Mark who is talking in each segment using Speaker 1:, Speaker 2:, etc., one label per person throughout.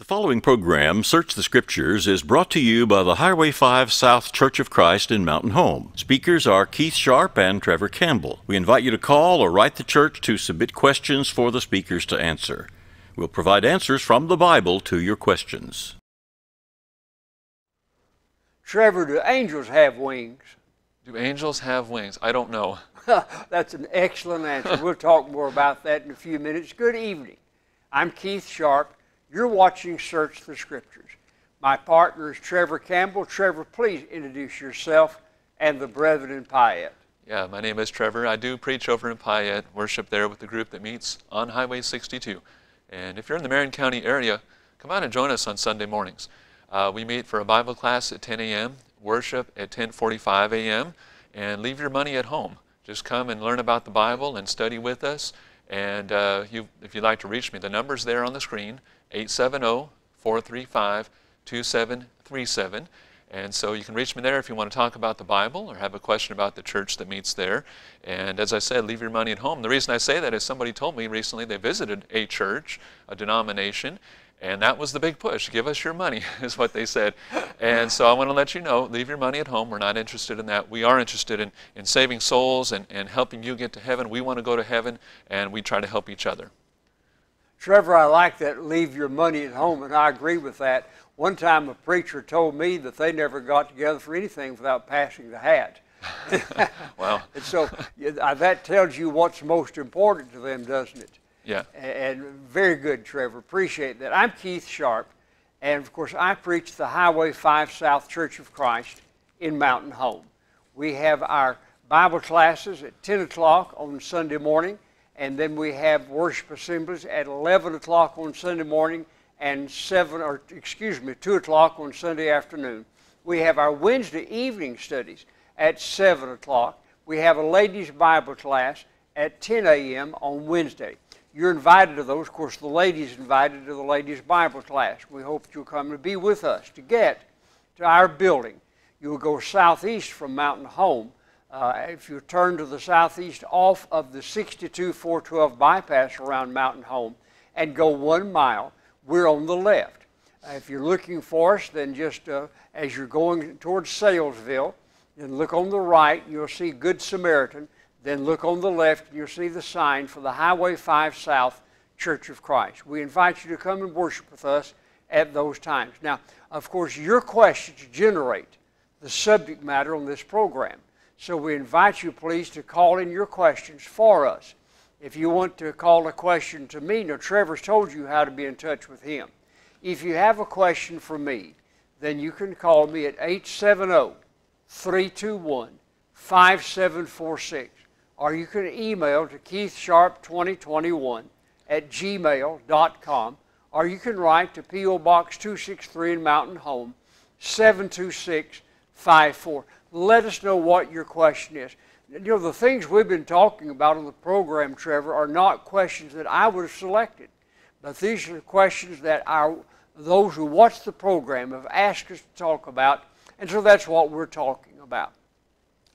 Speaker 1: The following program, Search the Scriptures, is brought to you by the Highway 5 South Church of Christ in Mountain Home. Speakers are Keith Sharp and Trevor Campbell. We invite you to call or write the church to submit questions for the speakers to answer. We'll provide answers from the Bible to your questions.
Speaker 2: Trevor, do angels have wings?
Speaker 3: Do angels have wings? I don't know.
Speaker 2: That's an excellent answer. We'll talk more about that in a few minutes. Good evening. I'm Keith Sharp. You're watching Search the Scriptures. My partner is Trevor Campbell. Trevor, please introduce yourself and the brethren in Payette.
Speaker 3: Yeah, my name is Trevor. I do preach over in Payette, worship there with the group that meets on Highway 62. And if you're in the Marion County area, come out and join us on Sunday mornings. We meet for a Bible class at 10 a.m., worship at 10:45 a.m., and leave your money at home. Just come and learn about the Bible and study with us. And if you'd like to reach me, the number's there on the screen, 870-435-2737. And so you can reach me there if you want to talk about the Bible or have a question about the church that meets there. And as I said, leave your money at home. The reason I say that is somebody told me recently they visited a church, a denomination, and that was the big push. Give us your money, is what they said. And so I want to let you know, leave your money at home. We're not interested in that. We are interested in saving souls and helping you get to heaven. We want to go to heaven, and we try to help each other.
Speaker 2: Trevor, I like that, leave your money at home, and I agree with that. One time a preacher told me that they never got together for anything without passing the hat.
Speaker 3: Wow.
Speaker 2: And so that tells you what's most important to them, doesn't it?
Speaker 3: Yeah.
Speaker 2: And very good, Trevor. Appreciate that. I'm Keith Sharp, and of course I preach the Highway 5 South Church of Christ in Mountain Home. We have our Bible classes at 10 o'clock on Sunday morning, and then we have worship assemblies at 11 o'clock on Sunday morning and 2 o'clock on Sunday afternoon. We have our Wednesday evening studies at 7 o'clock. We have a ladies' Bible class at 10 a.m. on Wednesday. You're invited to those. Of course, the ladies invited to the ladies' Bible class. We hope you'll come to be with us. To get to our building, you'll go southeast from Mountain Home. If you turn to the southeast off of the 62-412 bypass around Mountain Home and go 1 mile, we're on the left. If you're looking for us, then just as you're going towards Salesville, then look on the right, you'll see Good Samaritan. Then look on the left, and you'll see the sign for the Highway 5 South Church of Christ. We invite you to come and worship with us at those times. Now, of course, your questions generate the subject matter on this program. So we invite you, please, to call in your questions for us. If you want to call a question to me, now Trevor's told you how to be in touch with him. If you have a question for me, then you can call me at 870-321-5746. Or you can email to keithsharp2021@gmail.com, or you can write to P.O. Box 263 in Mountain Home, 72654. Let us know what your question is. You know, the things we've been talking about on the program, Trevor, are not questions that I would have selected, but these are questions that those who watch the program have asked us to talk about, and so that's what we're talking about.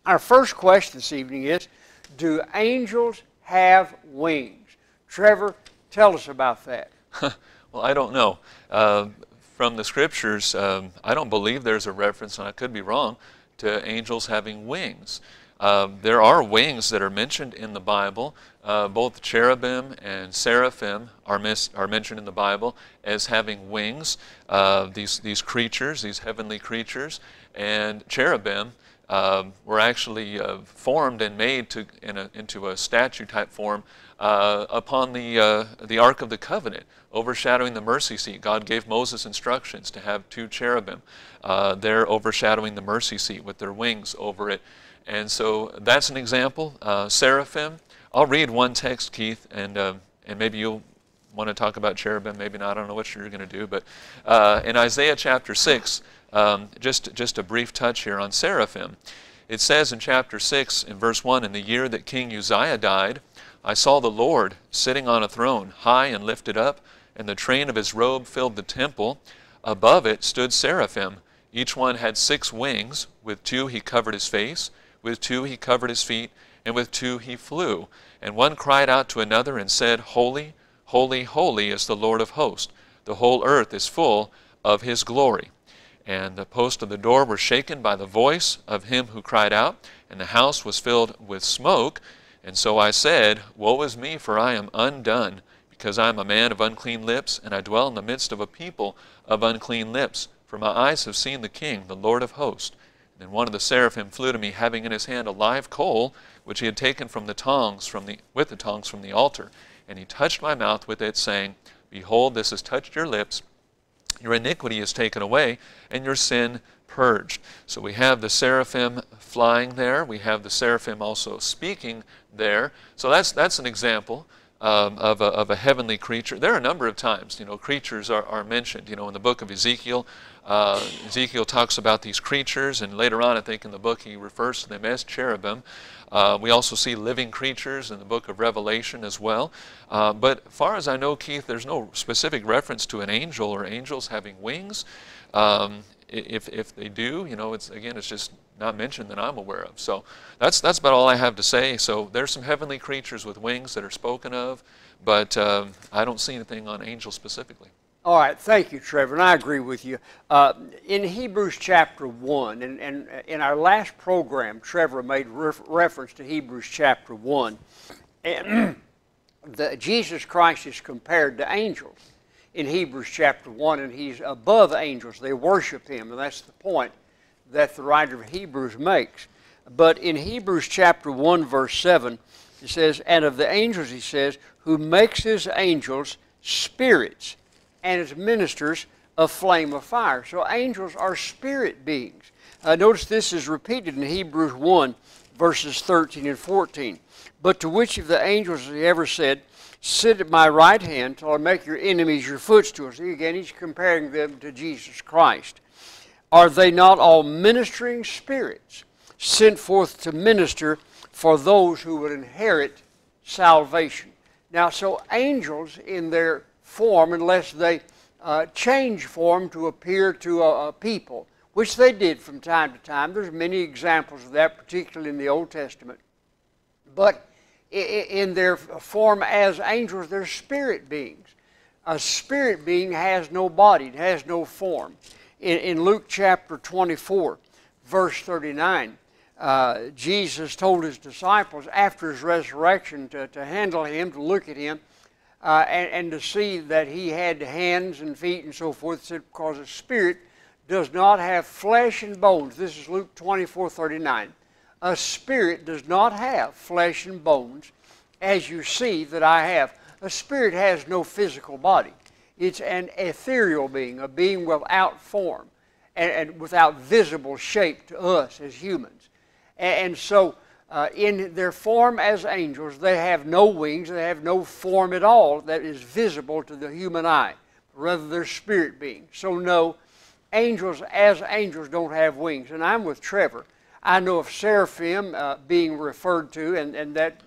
Speaker 2: Our first question this evening is, do angels have wings? Trevor, tell us about that.
Speaker 3: Well, I don't know. From the Scriptures, I don't believe there's a reference, and I could be wrong, to angels having wings. There are wings that are mentioned in the Bible. Both cherubim and seraphim are mentioned in the Bible as having wings. These creatures, these heavenly creatures, and cherubim were actually formed and made into a statue-type form upon the Ark of the Covenant, overshadowing the mercy seat. God gave Moses instructions to have 2 cherubim. They're overshadowing the mercy seat with their wings over it. And so that's an example. Seraphim, I'll read one text, Keith, and maybe you'll want to talk about cherubim, maybe not. I don't know what you're going to do. But in Isaiah chapter 6, just a brief touch here on seraphim. It says in chapter 6, in verse 1, in the year that King Uzziah died, I saw the Lord sitting on a throne, high and lifted up, and the train of his robe filled the temple. Above it stood seraphim. Each one had 6 wings. With 2 he covered his face, with 2 he covered his feet, and with 2 he flew. And one cried out to another and said, Holy, holy, holy is the Lord of hosts. the whole earth is full of His glory. And the posts of the door were shaken by the voice of him who cried out, and the house was filled with smoke. And so I said, Woe is me, for I am undone, because I am a man of unclean lips, and I dwell in the midst of a people of unclean lips. For my eyes have seen the King, the Lord of hosts. And then one of the seraphim flew to me, having in his hand a live coal, which he had taken with the tongs from the altar. And he touched my mouth with it, saying, Behold, this has touched your lips. Your iniquity is taken away, and your sin purged. So we have the seraphim flying there. We have the seraphim also speaking there. So that's an example of a heavenly creature. There are a number of times, creatures are mentioned. In the book of Ezekiel, Ezekiel talks about these creatures, and later on, I think in the book, he refers to them as cherubim. We also see living creatures in the book of Revelation as well. But as far as I know, Keith, there's no specific reference to an angel or angels having wings. If they do, it's just not mentioned that I'm aware of. So that's about all I have to say. So there's some heavenly creatures with wings that are spoken of, but I don't see anything on angels specifically.
Speaker 2: All right, thank you, Trevor, and I agree with you. In Hebrews chapter 1, and in our last program, Trevor made reference to Hebrews chapter 1, and Jesus Christ is compared to angels in Hebrews chapter 1, and He's above angels. They worship Him, and that's the point that the writer of Hebrews makes. But in Hebrews chapter 1, verse 7, it says, And of the angels, he says, who makes His angels spirits, and His ministers a flame of fire. So angels are spirit beings. Notice this is repeated in Hebrews 1, verses 13 and 14. But to which of the angels has He ever said, Sit at my right hand till I make your enemies your footstool? See, again, he's comparing them to Jesus Christ. Are they not all ministering spirits, sent forth to minister for those who would inherit salvation? Now, so angels in their form, unless they change form to appear to a people, which they did from time to time. There's many examples of that, particularly in the Old Testament. But in their form as angels, they're spirit beings. A spirit being has no body, it has no form. In Luke chapter 24, verse 39, Jesus told His disciples after His resurrection to handle Him, to look at Him, and to see that He had hands and feet and so forth, said, because a spirit does not have flesh and bones. This is Luke 24:39. A spirit does not have flesh and bones, as you see that I have. A spirit has no physical body. It's an ethereal being, a being without form and without visible shape to us as humans. And so in their form as angels, they have no wings, they have no form at all that is visible to the human eye. Rather, they're spirit beings. So no, angels as angels don't have wings. And I'm with Trevor. I know of seraphim being referred to, and that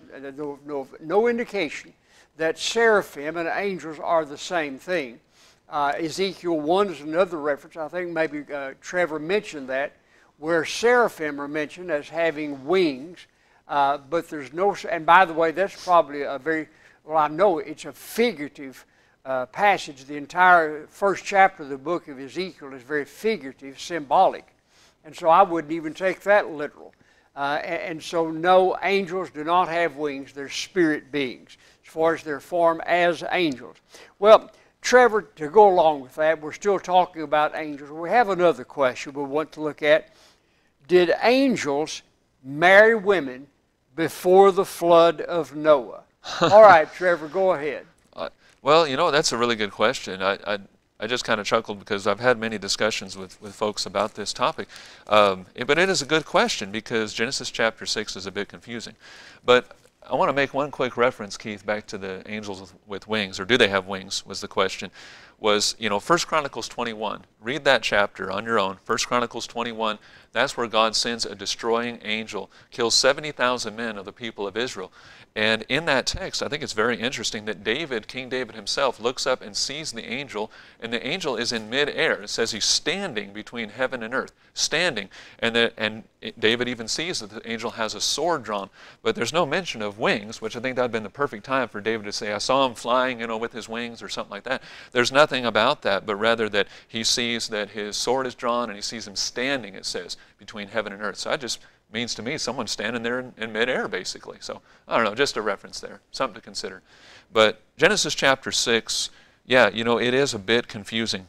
Speaker 2: no indication that seraphim and angels are the same thing. Ezekiel 1 is another reference. I think maybe Trevor mentioned that, where seraphim are mentioned as having wings, but there's no, and by the way, that's probably a very, well, I know it's a figurative passage. The entire first chapter of the book of Ezekiel is very figurative, symbolic. And so I wouldn't even take that literal. And so no, angels do not have wings. They're spirit beings as far as their form as angels. Well, Trevor, to go along with that, we're still talking about angels. We have another question we want to look at. Did angels marry women before the flood of Noah? All right, Trevor, go ahead.
Speaker 3: Well, that's a really good question. I just kind of chuckled because I've had many discussions with folks about this topic. But it is a good question because Genesis chapter 6 is a bit confusing. But I want to make one quick reference, Keith, back to the angels with wings, or do they have wings, was the question. Was, 1 Chronicles 21. Read that chapter on your own. 1 Chronicles 21, that's where God sends a destroying angel, kills 70,000 men of the people of Israel. And in that text, I think it's very interesting that King David himself, looks up and sees the angel, and the angel is in midair. It says he's standing between heaven and earth, standing. And David even sees that the angel has a sword drawn, but there's no mention of wings, which I think that would have been the perfect time for David to say, I saw him flying, with his wings or something like that. There's nothing nothing about that, but rather that he sees that his sword is drawn and he sees him standing, it says, between heaven and earth. So that just means to me someone standing there in midair, basically. So I don't know, just a reference there, something to consider. But Genesis chapter 6, yeah, you know, it is a bit confusing.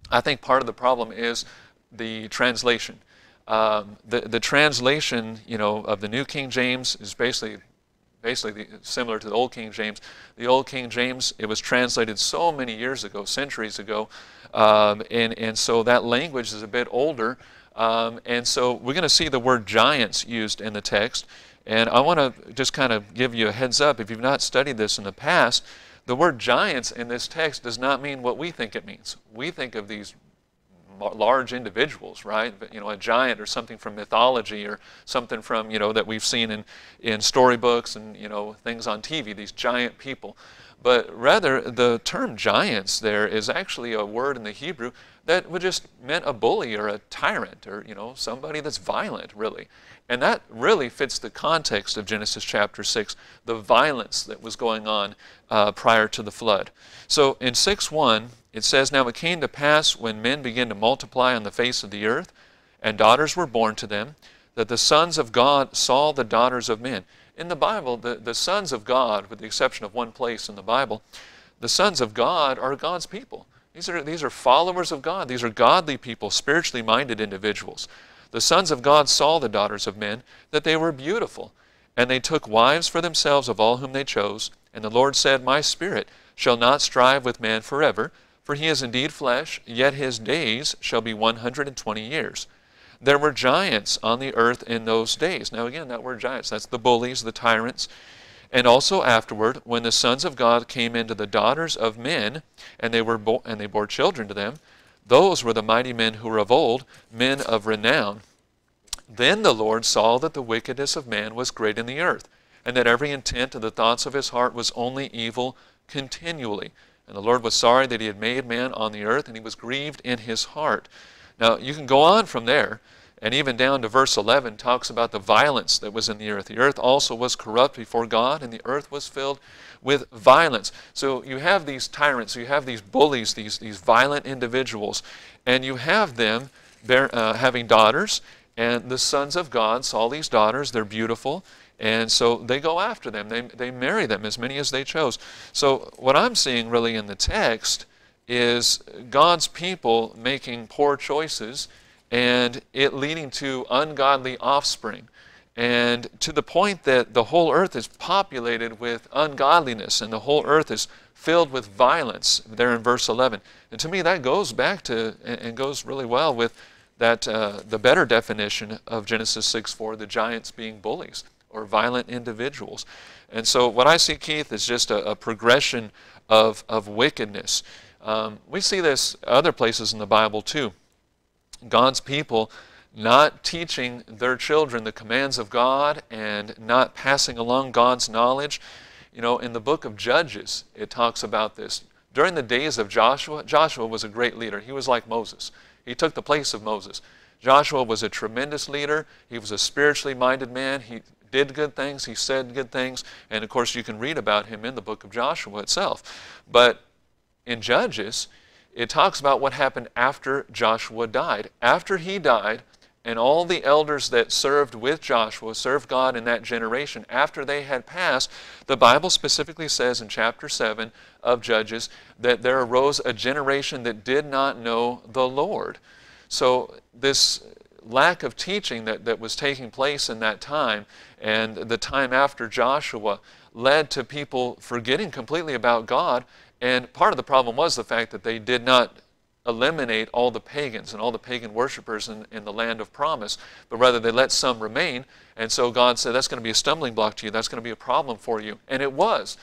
Speaker 3: I think part of the problem is the translation. The translation, you know, of the New King James is basically similar to the Old King James. The Old King James, it was translated so many years ago, centuries ago, and so that language is a bit older. And so we're going to see the word giants used in the text. And I want to just kind of give you a heads up. If you've not studied this in the past, the word giants in this text does not mean what we think it means. We think of these large individuals, right? You know, a giant or something from mythology or something from, you know, that we've seen in storybooks and, you know, things on TV, these giant people. But rather, the term giants there is actually a word in the Hebrew that would just meant a bully or a tyrant or, you know, somebody that's violent, really. And that really fits the context of Genesis chapter 6, the violence that was going on prior to the flood. So in 6:1, it says, "Now it came to pass when men began to multiply on the face of the earth, and daughters were born to them, that the sons of God saw the daughters of men." In the Bible, the sons of God, with the exception of one place in the Bible, the sons of God are God's people. These are followers of God. These are godly people, spiritually minded individuals. The sons of God saw the daughters of men, that they were beautiful, and they took wives for themselves of all whom they chose. And the Lord said, "My spirit shall not strive with man forever, for he is indeed flesh, yet his days shall be 120 years. There were giants on the earth in those days." Now again, that word giants, that's the bullies, the tyrants. "And also afterward, when the sons of God came into the daughters of men, and they bore children to them, those were the mighty men who were of old, men of renown. Then the Lord saw that the wickedness of man was great in the earth, and that every intent of the thoughts of his heart was only evil continually. And the Lord was sorry that he had made man on the earth, and he was grieved in his heart." Now, you can go on from there, and even down to verse 11 talks about the violence that was in the earth. The earth also was corrupt before God, and the earth was filled with violence. So you have these tyrants, you have these bullies, these violent individuals, and you have them having daughters, and the sons of God saw these daughters, they're beautiful, and so they go after them. They marry them, as many as they chose. So what I'm seeing really in the text is God's people making poor choices and it leading to ungodly offspring. And to the point that the whole earth is populated with ungodliness and the whole earth is filled with violence there in verse 11. And to me that goes back to and goes really well with that the better definition of Genesis 6:4, the giants being bullies or violent individuals. And so what I see, Keith, is just a progression of wickedness. We see this other places in the Bible too. God's people not teaching their children the commands of God and not passing along God's knowledge. You know, in the book of Judges, it talks about this. During the days of Joshua, Joshua was a great leader. He was like Moses. He took the place of Moses. Joshua was a tremendous leader. He was a spiritually minded man. He did good things. He said good things. And of course, you can read about him in the book of Joshua itself. But in Judges, it talks about what happened after Joshua died. After he died, and all the elders that served with Joshua, served God in that generation, after they had passed, the Bible specifically says in chapter 7 of Judges that there arose a generation that did not know the Lord. So this lack of teaching that was taking place in that time and the time after Joshua led to people forgetting completely about God. And part of the problem was the fact that they did not eliminate all the pagans and all the pagan worshipers in the land of promise, but rather they let some remain. And so God said, that's going to be a stumbling block to you. That's going to be a problem for you. And it was.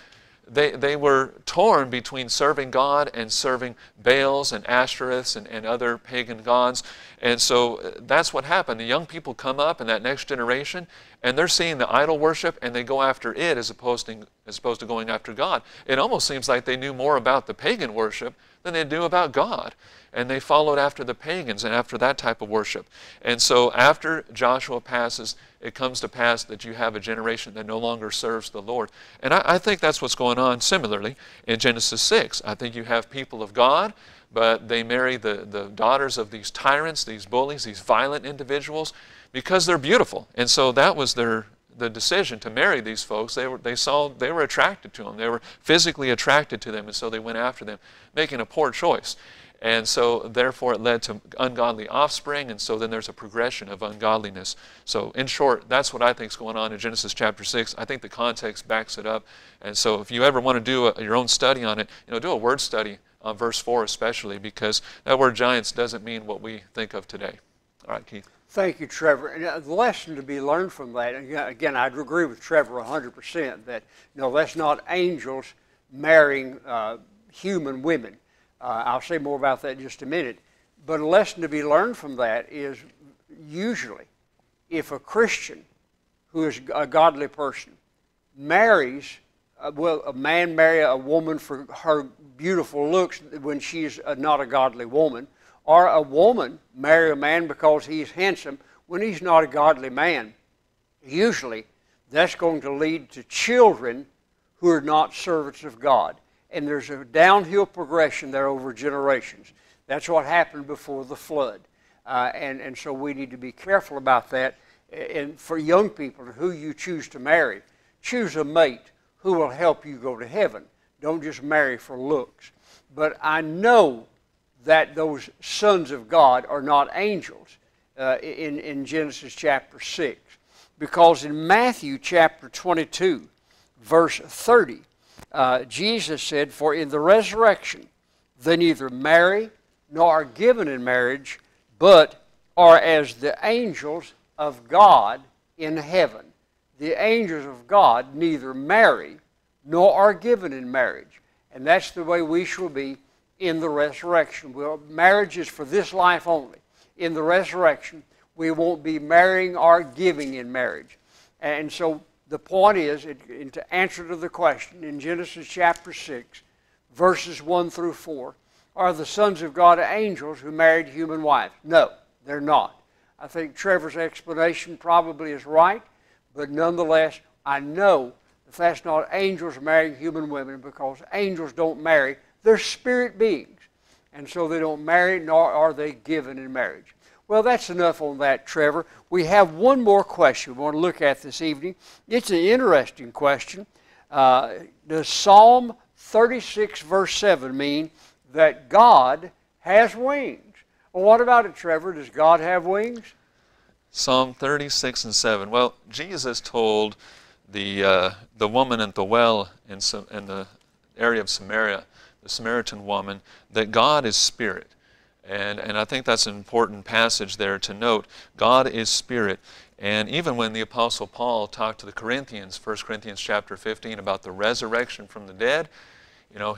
Speaker 3: They were torn between serving God and serving Baals and Ashtoreths and other pagan gods. And so that's what happened. The young people come up in that next generation and they're seeing the idol worship and they go after it as opposed to going after God. It almost seems like they knew more about the pagan worship than they do about God. And they followed after the pagans and after that type of worship. And so after Joshua passes, it comes to pass that you have a generation that no longer serves the Lord. And I think that's what's going on similarly in Genesis 6. I think you have people of God, but they marry the daughters of these tyrants, these bullies, these violent individuals, because they're beautiful. And so that was the decision to marry these folks. They were attracted to them. They were physically attracted to them, and so they went after them, making a poor choice. And so therefore it led to ungodly offspring, and so then there's a progression of ungodliness. So in short, that's what I think is going on in Genesis chapter 6. I think the context backs it up. And so if you ever want to do your own study on it, do a word study on verse 4 especially, because that word giants doesn't mean what we think of today. All right, Keith.
Speaker 2: Thank you, Trevor. And the lesson to be learned from that, again, I'd agree with Trevor 100% that that's not angels marrying human women. I'll say more about that in just a minute. But a lesson to be learned from that is usually if a Christian who is a godly person marries, a man marry a woman for her beautiful looks when she's not a godly woman, or a woman marry a man because he's handsome when he's not a godly man, usually that's going to lead to children who are not servants of God. And there's a downhill progression there over generations. That's what happened before the flood. And so we need to be careful about that. And for young people, who you choose to marry, choose a mate who will help you go to heaven. Don't just marry for looks. But I know that those sons of God are not angels in Genesis chapter 6. Because in Matthew chapter 22, verse 30, Jesus said, "For in the resurrection they neither marry nor are given in marriage, but are as the angels of God in heaven." The angels of God neither marry nor are given in marriage. And that's the way we shall be in the resurrection. Marriage is for this life only. In the resurrection, we won't be marrying or giving in marriage. And so the point is, to answer to the question, in Genesis chapter 6, verses 1 through 4, are the sons of God angels who married human wives? No, they're not. I think Trevor's explanation probably is right, but nonetheless, I know that that's not angels marrying human women, because angels don't marry. They're spirit beings, and so they don't marry, nor are they given in marriage. Well, that's enough on that, Trevor. We have one more question we want to look at this evening. It's an interesting question. Does Psalm 36, verse 7 mean that God has wings? Well, what about it, Trevor? Does God have wings?
Speaker 3: Psalm 36 and 7. Well, Jesus told the woman at the well in the area of Samaria, the Samaritan woman, that God is spirit. And I think that's an important passage there to note. God is spirit. And even when the Apostle Paul talked to the Corinthians, 1 Corinthians chapter 15, about the resurrection from the dead,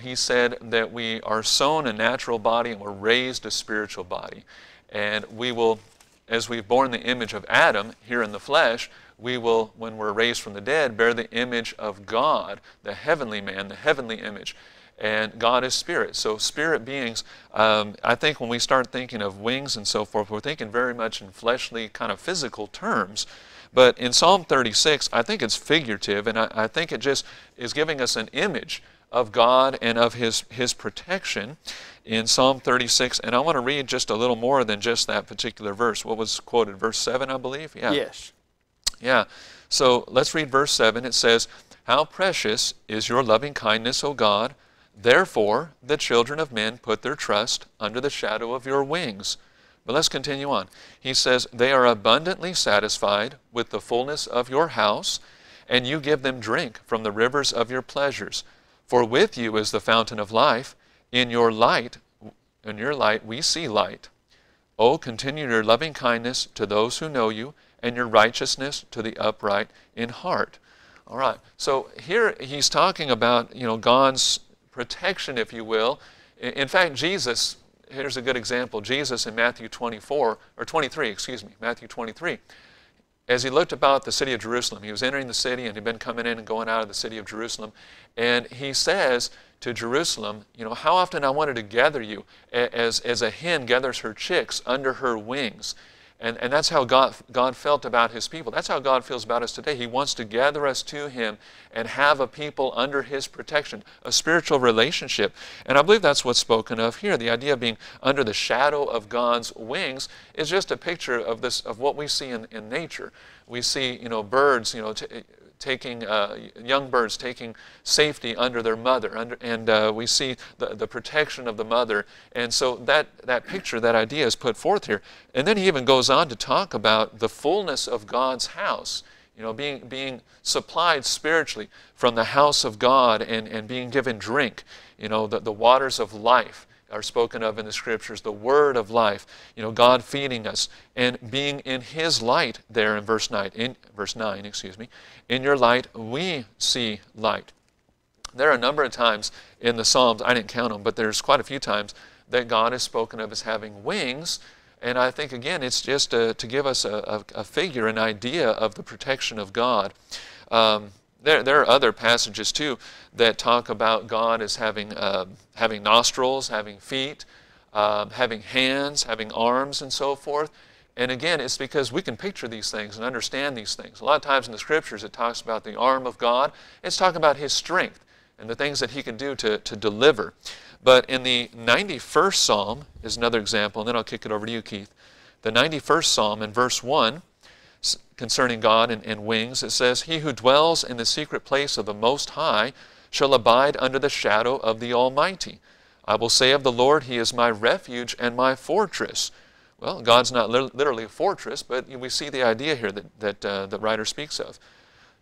Speaker 3: he said that we are sown a natural body and we're raised a spiritual body. And we will, as we've borne the image of Adam here in the flesh, we will, when we're raised from the dead, bear the image of God, the heavenly man, the heavenly image. And God is spirit. So spirit beings, I think when we start thinking of wings and so forth, we're thinking very much in fleshly kind of physical terms. But in Psalm 36, I think it's figurative, and I think it just is giving us an image of God and of His protection in Psalm 36. And I want to read just a little more than just that particular verse. What was quoted? Verse 7, I believe? Yeah.
Speaker 2: Yes.
Speaker 3: Yeah. So let's read verse 7. It says, "How precious is your loving kindness, O God! Therefore, the children of men put their trust under the shadow of your wings." But let's continue on. He says, "They are abundantly satisfied with the fullness of your house, and you give them drink from the rivers of your pleasures. For with you is the fountain of life. In your light we see light. Oh, continue your loving kindness to those who know you, and your righteousness to the upright in heart." All right. So here he's talking about, God's protection, if you will. In fact, Jesus, here's a good example. Jesus in Matthew 23, as he looked about the city of Jerusalem, he was entering the city and he'd been coming in and going out of the city of Jerusalem, and he says to Jerusalem, you know, how often I wanted to gather you as a hen gathers her chicks under her wings. And that's how God felt about His people. That's how God feels about us today. He wants to gather us to Him and have a people under His protection, a spiritual relationship. And I believe that's what's spoken of here. The idea of being under the shadow of God's wings is just a picture of this, of what we see in nature. We see, you know, birds, you know, taking young birds taking safety under their mother, and we see the protection of the mother. And so that picture, that idea is put forth here. And then he even goes on to talk about the fullness of God's house, you know, being supplied spiritually from the house of God, and being given drink, you know, the waters of life are spoken of in the Scriptures, the word of life, you know, God feeding us and being in His light there in verse 9, in your light we see light. There are a number of times in the Psalms, I didn't count them, but there's quite a few times that God is spoken of as having wings, and I think again it's just to give us a figure, an idea of the protection of God. There are other passages too that talk about God as having nostrils, having feet, having hands, having arms, and so forth. And again, it's because we can picture these things and understand these things. A lot of times in the Scriptures it talks about the arm of God. It's talking about His strength and the things that He can do to deliver. But in the 91st Psalm is another example, and then I'll kick it over to you, Keith. The 91st Psalm in verse 1, concerning God and wings, it says, "He who dwells in the secret place of the Most High shall abide under the shadow of the Almighty. I will say of the Lord, He is my refuge and my fortress." Well, God's not literally a fortress, but we see the idea here that the writer speaks of.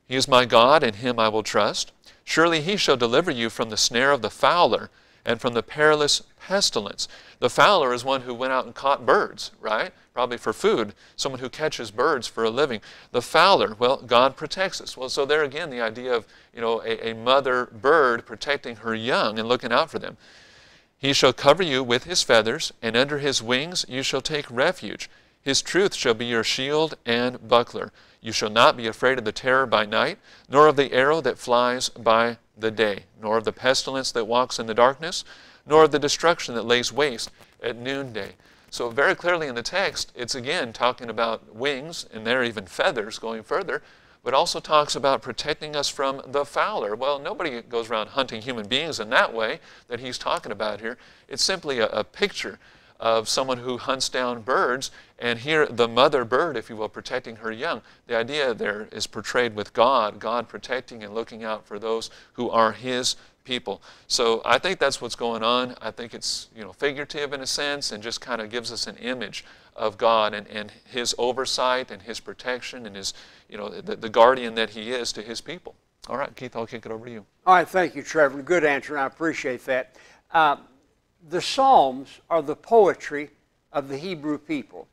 Speaker 3: "He is my God, in Him I will trust. Surely He shall deliver you from the snare of the fowler and from the perilous pestilence." The fowler is one who went out and caught birds, right? Probably for food, someone who catches birds for a living. The fowler, well, God protects us. Well, so there again, the idea of, you know, a mother bird protecting her young and looking out for them. "He shall cover you with His feathers, and under His wings you shall take refuge. His truth shall be your shield and buckler. You shall not be afraid of the terror by night, nor of the arrow that flies by the day, nor of the pestilence that walks in the darkness, nor of the destruction that lays waste at noonday." So very clearly in the text, it's again talking about wings, and there are even feathers going further, but also talks about protecting us from the fowler. Well, nobody goes around hunting human beings in that way that he's talking about here. It's simply a picture of someone who hunts down birds, and here the mother bird, if you will, protecting her young. The idea there is portrayed with God protecting and looking out for those who are His people. So I think that's what's going on. I think it's, you know, figurative in a sense, and just kind of gives us an image of God and His oversight and His protection and His, you know, the guardian that He is to His people. All right, Keith, I'll kick it over to you.
Speaker 2: All right, thank you, Trevor. Good answer, and I appreciate that. The Psalms are the poetry of the Hebrew people.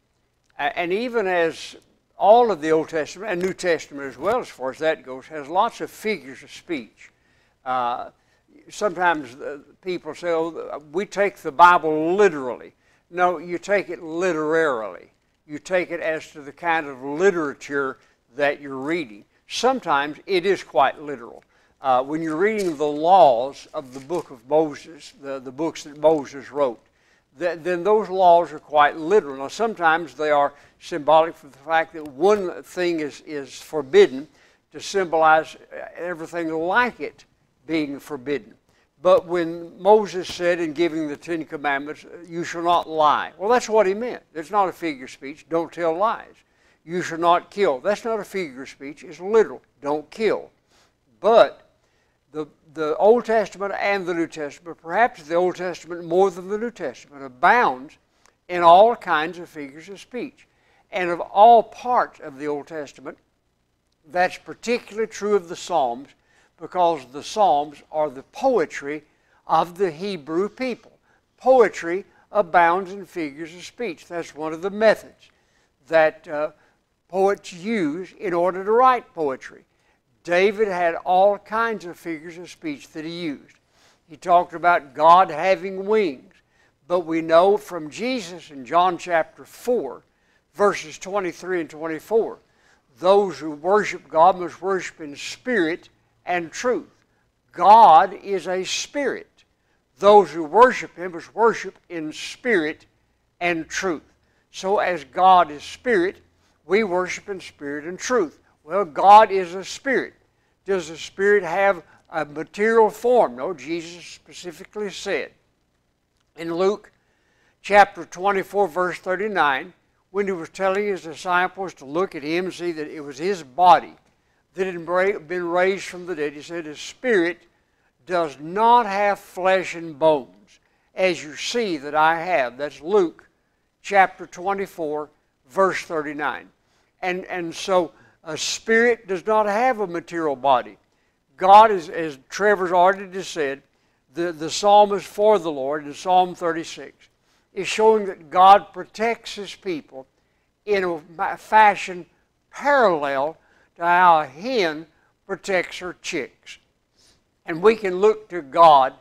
Speaker 2: And even as all of the Old Testament and New Testament as well, as far as that goes, has lots of figures of speech. Sometimes people say, oh, we take the Bible literally. No, you take it literarily. You take it as to the kind of literature that you're reading. Sometimes it is quite literal. When you're reading the laws of the book of Moses, the books that Moses wrote, then those laws are quite literal. Now, sometimes they are symbolic for the fact that one thing is forbidden to symbolize everything like it being forbidden. But when Moses said in giving the Ten Commandments, "You shall not lie," well, that's what he meant. It's not a figure of speech. Don't tell lies. "You shall not kill." That's not a figure of speech. It's literal. Don't kill. But the Old Testament and the New Testament, perhaps the Old Testament more than the New Testament, abounds in all kinds of figures of speech. And of all parts of the Old Testament, that's particularly true of the Psalms, because the Psalms are the poetry of the Hebrew people. Poetry abounds in figures of speech. That's one of the methods that poets use in order to write poetry. David had all kinds of figures of speech that he used. He talked about God having wings, but we know from Jesus in John chapter 4, verses 23 and 24, those who worship God must worship in spirit and truth. God is a spirit. Those who worship Him must worship in spirit and truth. So as God is spirit, we worship in spirit and truth. Well, God is a spirit. Does the spirit have a material form? No, Jesus specifically said in Luke chapter 24, verse 39, when He was telling His disciples to look at Him and see that it was His body that had been raised from the dead, He said, His spirit does not have flesh and bones, as you see that I have. That's Luke chapter 24, verse 39. And so a spirit does not have a material body. God, as Trevor's already just said, the psalm is for the Lord in Psalm 36, is showing that God protects His people in a fashion parallel to how a hen protects her chicks. And we can look to God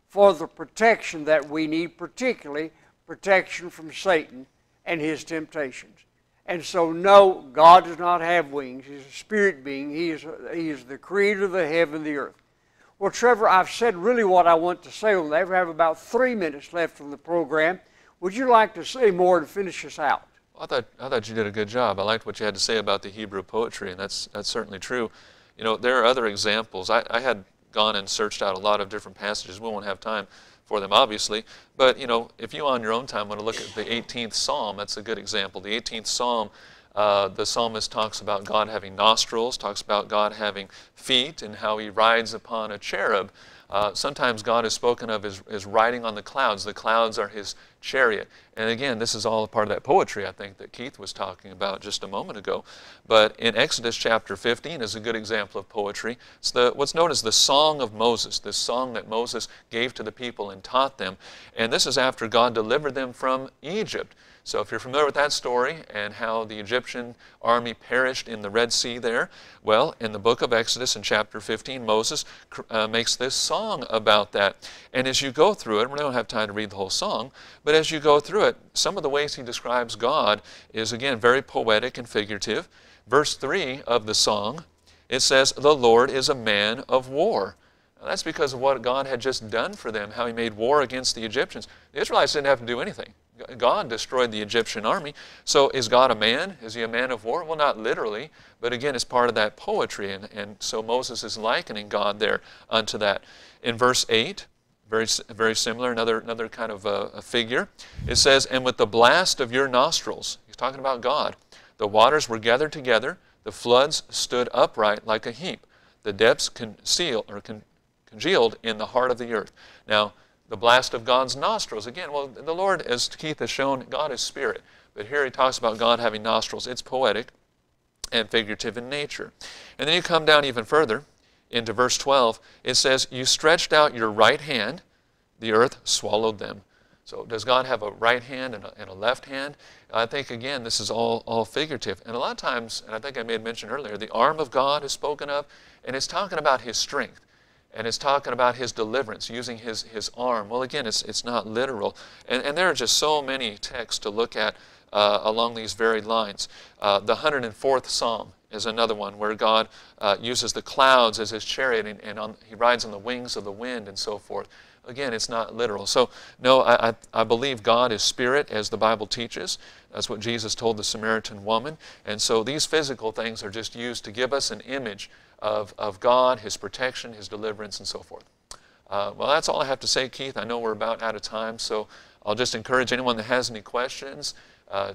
Speaker 2: for the protection that we need, particularly protection from Satan and his temptations. And so, no, God does not have wings. He's a spirit being. He is the creator of the heaven and the earth. Well, Trevor, I've said really what I want to say on that. We have about 3 minutes left in the program. Would you like to say more to finish us out?
Speaker 3: I thought you did a good job. I liked what you had to say about the Hebrew poetry, and that's certainly true. You know, there are other examples. I had gone and searched out a lot of different passages. We won't have time for them, obviously. But, you know, if you on your own time want to look at the 18th Psalm, that's a good example. The 18th Psalm, the psalmist talks about God having nostrils, talks about God having feet, and how He rides upon a cherub. Sometimes God is spoken of as riding on the clouds. The clouds are His chariot. And again, this is all a part of that poetry, I think, that Keith was talking about just a moment ago. But in Exodus chapter 15 is a good example of poetry. It's what's known as the Song of Moses, this song that Moses gave to the people and taught them. And this is after God delivered them from Egypt. So if you're familiar with that story and how the Egyptian army perished in the Red Sea there, well, in the book of Exodus in chapter 15, Moses makes this song about that. And as you go through it, we don't have time to read the whole song, but as you go through it, some of the ways he describes God is, again, very poetic and figurative. Verse 3 of the song, it says, "The Lord is a man of war." Now, that's because of what God had just done for them, how He made war against the Egyptians. The Israelites didn't have to do anything. God destroyed the Egyptian army. So is God a man? Is He a man of war? Well, not literally, but again, it's part of that poetry. And so Moses is likening God there unto that. In verse 8, very similar, another kind of a figure. It says, "And with the blast of your nostrils," he's talking about God, "the waters were gathered together, the floods stood upright like a heap, the depths congealed in the heart of the earth." Now, the blast of God's nostrils. Again, well, the Lord, as Keith has shown, God is spirit. But here he talks about God having nostrils. It's poetic and figurative in nature. And then you come down even further into verse 12. It says, "You stretched out your right hand, the earth swallowed them." So does God have a right hand and a left hand? I think, again, this is all figurative. And a lot of times, and I think I may have mentioned earlier, the arm of God is spoken of, and it's talking about His strength. And it's talking about His deliverance, using His arm. Well, again, it's not literal. And there are just so many texts to look at along these varied lines. The 104th Psalm is another one where God uses the clouds as His chariot, and He rides on the wings of the wind and so forth. Again, it's not literal. So, no, I believe God is spirit, as the Bible teaches. That's what Jesus told the Samaritan woman. And so these physical things are just used to give us an image of God, His protection, His deliverance, and so forth. Well, that's all I have to say, Keith. I know we're about out of time, so I'll just encourage anyone that has any questions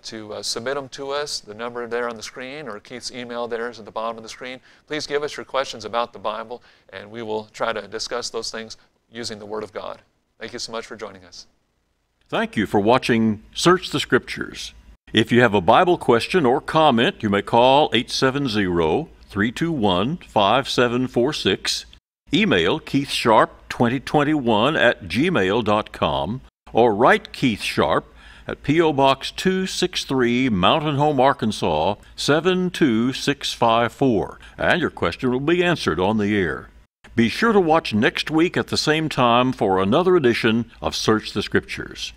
Speaker 3: to submit them to us. The number there on the screen, or Keith's email there is at the bottom of the screen. Please give us your questions about the Bible, and we will try to discuss those things using the Word of God. Thank you so much for joining us.
Speaker 1: Thank you for watching Search the Scriptures. If you have a Bible question or comment, you may call 870-321-5746, email keithsharp2021@gmail.com, or write Keith Sharp at P.O. Box 263, Mountain Home, Arkansas 72654, and your question will be answered on the air. Be sure to watch next week at the same time for another edition of Search the Scriptures.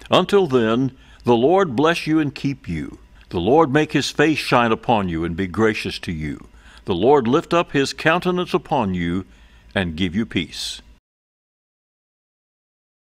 Speaker 1: Until then, the Lord bless you and keep you. The Lord make his face shine upon you and be gracious to you. The Lord lift up his countenance upon you and give you peace.